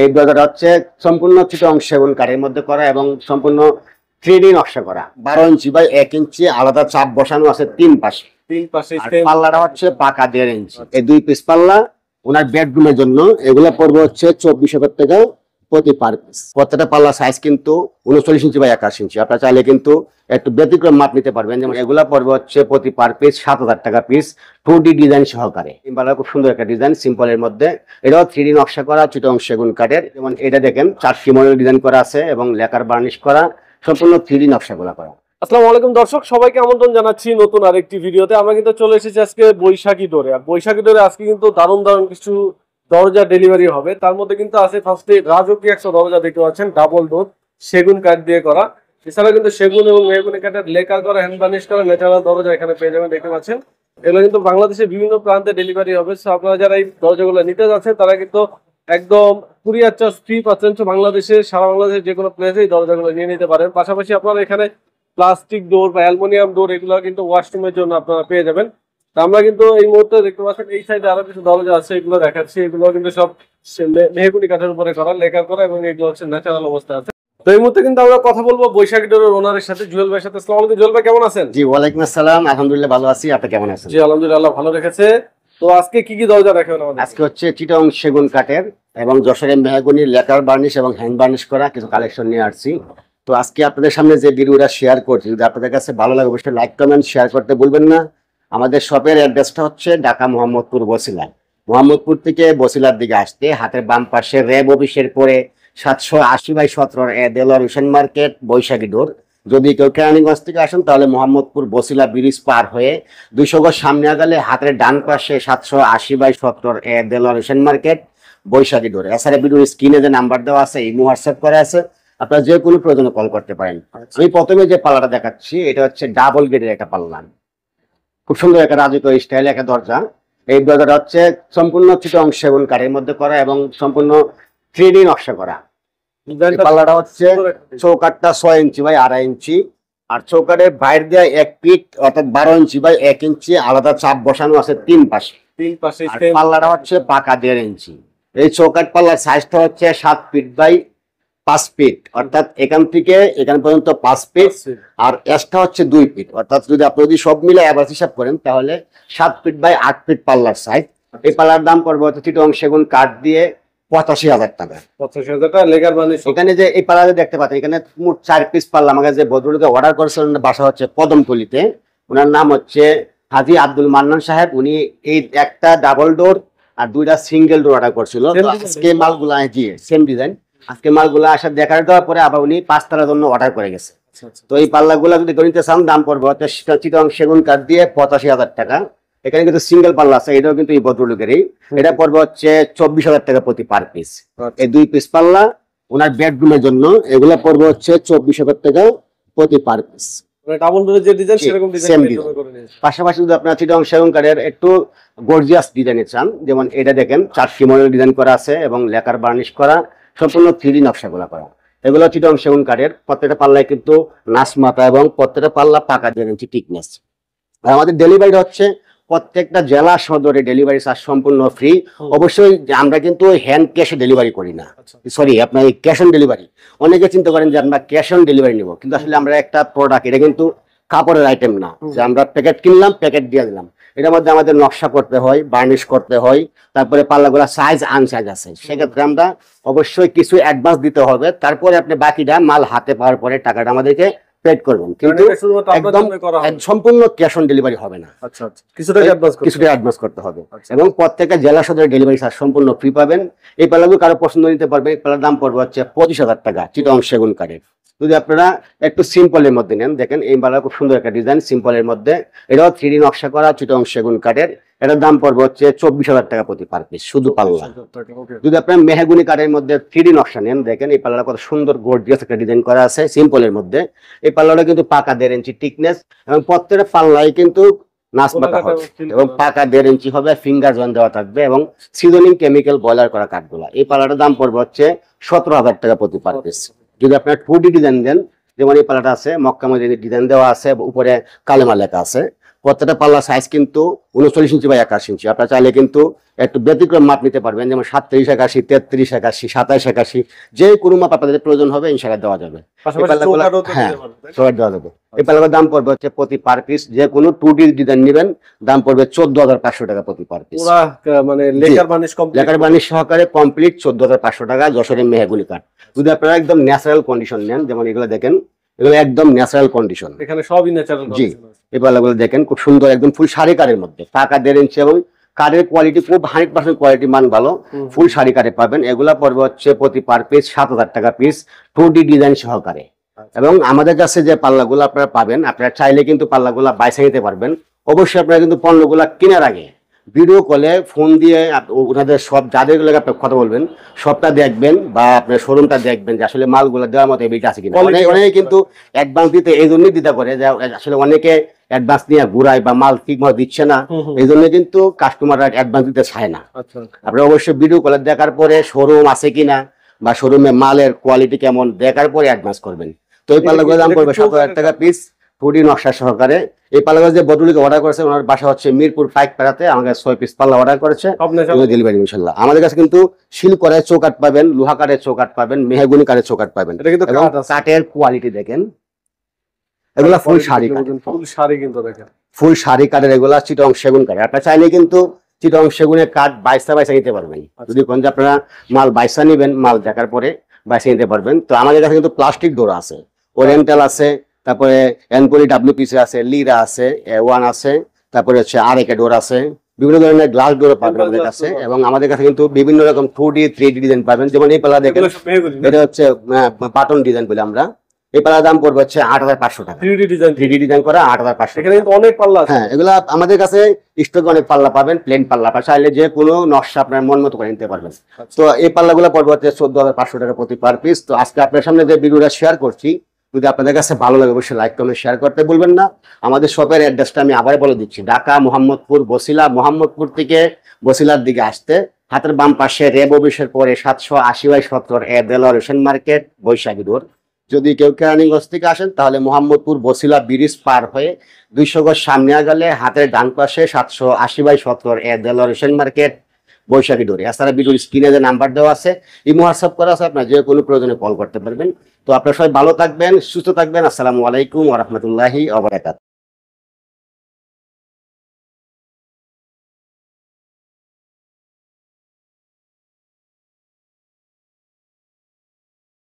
এই দরজাটা হচ্ছে সম্পূর্ণ চিটং সেগুন কাঠের মধ্যে করা এবং সম্পূর্ণ 3D নকশা করা। 12 ইঞ্চি বাই 1 ইঞ্চি আলাদা চাপ বসানো আছে তিন পাশে। পাল্লাটা হচ্ছে পাকা 1.5 ইঞ্চি। এই 2 পিস পাল্লা ওনার বেডরুমের জন্য। এগুলা পড়বে হচ্ছে 2400 টাকা প্রতি পার পিস। প্রত্যেকটা পাল্লা সাইজ কিন্তু 39 ইঞ্চি বাই 21 ইঞ্চি। আপনারা চাইলে কিন্তু একটু ব্যতিক্রম মাপ নিতে পারবেন। যেমন এগুলা পড়বে হচ্ছে প্রতি পার পিস 7000 টাকা পিস, 2D ডিজাইন সহকারে। পাল্লা খুব সুন্দর একটা ডিজাইন, সিম্পলের মধ্যে। এটাও 3D নকশা করা চিটং সেগুন কাঠের। যেমন এটা দেখেন 4 মডেল ডিজাইন করা আছে এবং লেকার বার্নিশ করা, সম্পূর্ণ 3D নকশাগুলো করা। আসসালামু আলাইকুম দর্শক, সবাইকে আমন্ত্রণ জানাচ্ছি নতুন আরেকটি ভিডিওতে। আমরা কিন্তু চলে এসেছি আজকে বৈশাখী ডোরে। আর বৈশাখী ডোরে আজকে কিন্তু দারুণ কিছু দরজা ডেলিভারি হবে। তার মধ্যে কিন্তু আছে ফার্স্টে রাজকীয় একটা দরজা দেখতে পাচ্ছেন, ডাবল ডোর, সেগুন কাঠ দিয়ে করা। এছাড়া কিন্তু সেগুন এবং মেহগনি কাঠের লেকার করা, হ্যান্ড বার্নিশ করা ন্যাচারাল দরজা এখানে পেয়ে যাবেন। দেখতে পাচ্ছেন এগুলো কিন্তু বাংলাদেশের বিভিন্ন প্রান্তে ডেলিভারি হবে। আপনারা যারা এই দরজাগুলো নিতে যাচ্ছেন তারা কিন্তু একদম কুরিয়ার চার্জ ফ্রি পাচ্ছেন। বাংলাদেশে, সারা বাংলাদেশের যে কোনো প্লেসে এই দরজাগুলো নিয়ে নিতে পারেন। পাশাপাশি আপনারা এখানে প্লাস্টিক ডোর বা অ্যালুমিনিয়াম ডোর এগুলো কিন্তু ওয়াশরুমের জন্য আপনারা পেয়ে যাবেন। আমরা কিন্তু এই মুহূর্তে দেখতে পাচ্ছেন এই সাইডে আরো কিছু দরজা আছে, এগুলো দেখাচ্ছি। এগুলো কিন্তু সব মেহগনি কাঠের উপরে করা, লেকার করা এবং এগুলো হচ্ছে ন্যাচারাল অবস্থা আছে। তো এই মুহূর্তে কিন্তু আমরা কথা বলবো বৈশাখী ডোরের ওনারের সাথে, জুয়েল ভাইয়ের সাথে। আসসালামু আলাইকুম জুয়েল ভাই, কেমন আছেন? জি ওয়ালাইকুম আসসালাম, আলহামদুলিল্লাহ ভালো আছি। আপনি কেমন আছেন? জি আলহামদুলিল্লাহ ভালো রেখেছে। তো আজকে কি দরজা রাখবেন আমাদের? আজকে হচ্ছে চিটং সেগুন কাঠের এবং যশোরের মেহগনি লেকার বার্নিশ এবং হ্যান্ড বার্নিশ করা কিছু কালেকশন নিয়ে আসছি। তো আজকে আপনাদের সামনে যে ভিডিওটা শেয়ার করছি, যদি আপনাদের কাছে ভালো লাগে অবশ্যই লাইক কমেন্ট শেয়ার করতে ভুলবেন না। আমাদের শপের অ্যাড্রেসটা হচ্ছে ঢাকা মোহাম্মদপুর বসিলা। মোহাম্মদপুর থেকে বসিলার দিকে আসতে হাতের বাম পাশে র্যাব অফিসের পরে 780/17 দেলোয়ার হোসেন মার্কেট, বৈশাখী ডোর। যদি কেউ কেরানীগঞ্জ থেকে আসেন তাহলে মোহাম্মদপুর বসিলা ব্রিজ পার হয়ে 200 গজ সামনে আগালে হাতের ডান পাশে 780/17 দেলোয়ার হোসেন মার্কেট, বৈশাখী ডোর। এছাড়া ভিডিওর স্ক্রিনে যে নাম্বার দেওয়া আছে, এই হোয়াটসঅ্যাপ করা আছে, আপনারা যে কোনো প্রয়োজনে কল করতে পারেন। আমি প্রথমে যে পাল্লাটা দেখাচ্ছি এটা হচ্ছে ডাবল গেটের একটা পাল্লা, খুব সুন্দর একটা রাজকীয় স্টাইল একটা দরজা। এই দরজাটা হচ্ছে সম্পূর্ণ চিটং সেগুন কাঠের মধ্যে করা এবং সম্পূর্ণ 3D নকশা করা। পাল্লাটা হচ্ছে চৌকাঠটা 6 ইঞ্চি বাই 2.5 ইঞ্চি, আর চৌকাঠের বাইরে দিয়ে 1 ফিট অর্থাৎ 12 ইঞ্চি বাই 1 ইঞ্চি আলাদা চাপ বসানো আছে তিন পাশে। পাল্লাটা হচ্ছে পাকা 1.5 ইঞ্চি। এই চৌকাঠ পাল্লার সাইজটা হচ্ছে 7 ফিট বাই 5 ফিট, অর্থাৎ এখান থেকে এখান পর্যন্ত 5 ফিট, আর এসটা হচ্ছে 2 ফিট। অর্থাৎ যদি আপনি যদি সব মিলে অ্যাভারেজ হিসাব করেন তাহলে 7 ফিট বাই 8 ফিট পাল্লার সাইজ। এই পাল্লার দাম পড়বে হচ্ছে চিটং সেগুন কাঠ দিয়ে 85,000 টাকা। 85,000 টাকা লেকার বার্নিশ। এখানে যে এই পাল্লা দেখতে পাচ্ছেন, এখানে মোট 4 পিস পাল্লা। আমাকে যে ভদ্রলোকে অর্ডার করেছিলেন বাসা হচ্ছে কদমতলিতে, ওনার নাম হচ্ছে হাজী আব্দুল মান্নান সাহেব। উনি এই একটা ডাবল ডোর আর 2টা সিঙ্গেল ডোর অর্ডার করছিল। আজকে মালগুলা জি সেম ডিজাইন, আজকে মালগুলা আসা দেখার দেওয়ার পরে আবার উনি 5 তালার জন্য অর্ডার করে গেছে। তো এই পাল্লাগুলা যদি গণিতে চান দাম পড়বে হচ্ছে চিটং সেগুন কাঠ দিয়ে 85,000 টাকা। এখানে কিন্তু সিঙ্গেল পাল্লা আছে, এটাও কিন্তু এই ভদ্রলোকেরই। এটা পড়বে হচ্ছে 24,000 টাকা প্রতি পার পিস। এই 2 পিস পাল্লা ওনার বেডরুমের জন্য, এগুলা পড়বে হচ্ছে 24,000 টাকা প্রতি পার পিস। ডাবল ডোরের যে ডিজাইন সেরকম ডিজাইন করে নিয়েছে। পাশাপাশি যদি আপনারা চিটং সেগুন কাঠের একটু গর্জিয়াস ডিজাইনে চান, যেমন এটা দেখেন 4 মডেল ডিজাইন করা আছে এবং লেকার বার্নিশ করা, সম্পূর্ণ 3D নকশাগুলা করা। এগুলো চিটং সেগুন কাঠের। প্রত্যেকটা পাল্লায় কিন্তু নাচ মাথা এবং প্রত্যেকটা পাল্লা পাকা 1.5 ইঞ্চি টিকনেস। আর আমাদের ডেলিভারিটা হচ্ছে প্রত্যেকটা জেলা সদরে ডেলিভারি চার্জ সম্পূর্ণ ফ্রি। অবশ্যই আমরা কিন্তু হ্যান্ড ক্যাশে ডেলিভারি করি না, সরি আপনার ক্যাশ অন ডেলিভারি। অনেকে চিন্তা করেন যে আমরা ক্যাশ অন ডেলিভারি নিব, কিন্তু আসলে আমরা একটা প্রোডাক্ট, এটা কিন্তু কাপড়ের আইটেম না যে আমরা প্যাকেট কিনলাম প্যাকেট দিয়ে দিলাম। এটার মধ্যে আমাদের নকশা করতে হয়, বার্নিশ করতে হয়, তারপরে পাল্লাগুলা সাইজ আনসাইজ আছে। সেক্ষেত্রে আমরা অবশ্যই কিছু অ্যাডভান্স দিতে হবে, তারপরে আপনি বাকিটা মাল হাতে পাওয়ার পরে টাকাটা আমাদেরকে পেড করবেন, কিন্তু একদম সম্পূর্ণ ক্যাশ অন ডেলিভারি হবে না। কিছুটা অ্যাডভান্স করতে হবে এবং প্রত্যেকটা জেলা সদরে ডেলিভারি চার্জ সম্পূর্ণ ফ্রি পাবেন। এই পাল্লাগুলো কারো পছন্দ নিতে পারবে। এই পাল্লার দাম পড়বে হচ্ছে 25,000 টাকা চিটং সেগুন কাঠের। যদি আপনারা একটু সিম্পলের মধ্যে নেন, দেখেন এই পাল্লা খুব সুন্দর একটা ডিজাইন, সিম্পলের মধ্যে। এটাও 3D নকশা করা চিটং সেগুন কাঠের। এটার দাম পড়বে হচ্ছে 24,000 টাকা প্রতি পার পিস, শুধু পাল্লা। যদি আপনার মেহগনি কাঠের মধ্যে 3D নকশা নেন, দেখেন এই পাল্লাটা কত সুন্দর গর্জিয়াস একটা ডিজাইন করা আছে সিম্পলের মধ্যে। এই পাল্লাটা কিন্তু পাকা 1.5 ইঞ্চি টিকনেস এবং প্রত্যেকটা পাল্লাই কিন্তু নাচ মাথা হবে এবং পাকা 1.5 ইঞ্চি হবে, ফিঙ্গার জয়েন দেওয়া থাকবে এবং সিজনিং কেমিক্যাল বয়লার করা কাঠগুলা। এই পাল্লাটার দাম পড়বে হচ্ছে 17,000 টাকা প্রতি পার পিস। যদি আপনার 2D ডিজাইন দেন, যেমন এই পাল্লাটা আছে মক্কা মসজিদের ডিজাইন দেওয়া আছে, উপরে কালেমা লেখা আছে, প্রত্যেকটা পাল্লা সাইজ কিন্তু 39 ইঞ্চি বা 21 ইঞ্চি। আপনারা চাইলে কিন্তু একটু ব্যতিক্রম মাপ নিতে পারবেন, যেমন 37 81, 33 81, 27 81, যে কোনো মাপ আপনাদের প্রয়োজন হবে ইনশাআল্লাহ দেওয়া যাবে। হ্যাঁ, চৌকাঠ দেওয়া যাবে। এই পাল্লাগুলোর দাম পড়বে হচ্ছে প্রতি পার পিস, যে কোনো 2D ডিজাইন নেবেন দাম পড়বে 14,500 টাকা প্রতি পার পিস। মানে লেকার বার্নিশ সহকারে কমপ্লিট 14,500 টাকা, যশোরের মেহগুনি কাঠ। যদি আপনারা একদম ন্যাচারাল কন্ডিশন নেন, যেমন এগুলো দেখেন, এগুলো একদম ন্যাচারাল কন্ডিশন, এখানে সবই ন্যাচারাল। জি, এই পাল্লাগুলো দেখেন খুব সুন্দর, একদম ফুল শাড়ি কাঠের মধ্যে, টাকা 1.5 ইঞ্চি, এবং কাঠের কোয়ালিটি খুব 100% কোয়ালিটি মান ভালো, ফুল শাড়ি কাঠে পাবেন। এগুলা পড়বে হচ্ছে প্রতি পার পিস 7,000 টাকা পিস, 2D ডিজাইন সহকারে। এবং আমাদের কাছে যে পাল্লাগুলো আপনারা পাবেন, আপনারা চাইলে কিন্তু পাল্লাগুলা বাইসে নিতে পারবেন। অবশ্যই আপনারা কিন্তু পণ্যগুলা কেনার আগে ভিডিও কলে ফোন দিয়ে ওনাদের সব যাদের আপনার কথা বলবেন সবটা দেখবেন, বা আপনার শোরুমটা দেখবেন যে আসলে মালগুলো দেওয়ার মতো এবিটা আছে কিনা। অনেকে কিন্তু অ্যাডভান্স দিতে এই জন্যই দিতে করে যে আসলে অনেকে অ্যাডভান্স নিয়ে ঘুরায় বা মাল ঠিক মতো দিচ্ছে না, এই জন্য কিন্তু কাস্টমাররা অ্যাডভান্স দিতে চায় না। আপনারা অবশ্যই ভিডিও কলে দেখার পরে শোরুম আছে কিনা বা শোরুমে মালের কোয়ালিটি কেমন দেখার পরে অ্যাডভান্স করবেন। তো এই পাল্লাগুলোর দাম পড়বে 7,000 টাকা পিস, 2D নকশা সহকারে। এই পাল্লাগুলো যে বদরুলিকে অর্ডার করেছে, ওনার বাসা হচ্ছে মিরপুর পাইকপাড়াতে, আমাদের 6 পিস পাল্লা অর্ডার করেছে, ডেলিভারি ইনশাআল্লাহ। আমাদের কাছে কিন্তু শিল করে চৌকাঠ পাবেন, লোহা কাঠের চৌকাঠ পাবেন, মেহগুনি কাঠের চৌকাঠ পাবেন। এবং কাঠের কোয়ালিটি দেখেন, এগুলা ফুল শাড়ি কাঠ, ফুল শাড়ি কিন্তু দেখেন, ফুল শাড়ি কাঠের, এগুলা চিটং সেগুন কাঠ। আপনারা চাইলে কিন্তু চিটং সেগুনের কাঠ বাইসা নিতে পারবেন। যদি কোন যে আপনারা মাল বাইসা নিবেন, মাল দেখার পরে বাইসা নিতে পারবেন। তো আমাদের কাছে কিন্তু প্লাস্টিক ডোর আছে, ওরিয়েন্টাল আছে, তারপরে এনপলি WPC আছে, লিরা আছে, A1 আছে, তারপরে হচ্ছে আরেকা ডোর আছে, বিভিন্ন ধরনের গ্লাস ডোর পাবেন আমাদের কাছে। এবং আমাদের কাছে কিন্তু বিভিন্ন রকম 2D 3D ডিজাইন পাবেন। যেমন এই পাল্লা দেখেন, এটা হচ্ছে বাটন ডিজাইন বলে আমরা। এই পাল্লার দাম পড়বে হচ্ছে 8,500 টাকা, 3D ডিজাইন করা 8,500। এখানে কিন্তু অনেক পাল্লা আছে। হ্যাঁ, এগুলা আমাদের কাছে স্টকে অনেক পাল্লা পাবেন, প্লেন পাল্লা, চাইলে যে কোনো নকশা আপনার মন মতো করে নিতে পারবেন। তো এই পাল্লাগুলো পড়বে হচ্ছে 14,500 টাকা প্রতি পার পিস। তো আজকে আপনার সামনে যে ভিডিওটা শেয়ার করছি, যদি আপনাদের কাছে ভালো লাগে অবশ্যই লাইক কমেন্ট শেয়ার করতে ভুলবেন না। আমাদের শপের অ্যাড্রেসটা আমি আবার বলে দিচ্ছি, ঢাকা মোহাম্মদপুর বসিলা। মোহাম্মদপুর থেকে বসিলার দিকে আসতে হাতের বাম পাশে রেব অফিসের পরে 780/17 দেলোয়ার হোসেন মার্কেট, বৈশাখী রোড। যদি কেউ কেরানীগঞ্জ থেকে আসেন তাহলে মোহাম্মদপুর বসিলা ব্রিজ পার হয়ে 200 গজ সামনে গেলে হাতের ডান পাশে 780/17 দেলোয়ার হোসেন মার্কেট, বৈশাখী ডোরে। এছাড়া ভিডিওর স্ক্রিনে যে নাম্বার দেওয়া আছে, ইমো হোয়াটসঅ্যাপ করা আছে, আপনার যে কোনো প্রয়োজনে কল করতে পারবেন। তো আপনারা সবাই ভালো থাকবেন, সুস্থ থাকবেন। আসসালামু আলাইকুম ওয়া রাহমাতুল্লাহি ওয়া বারাকাতুহু।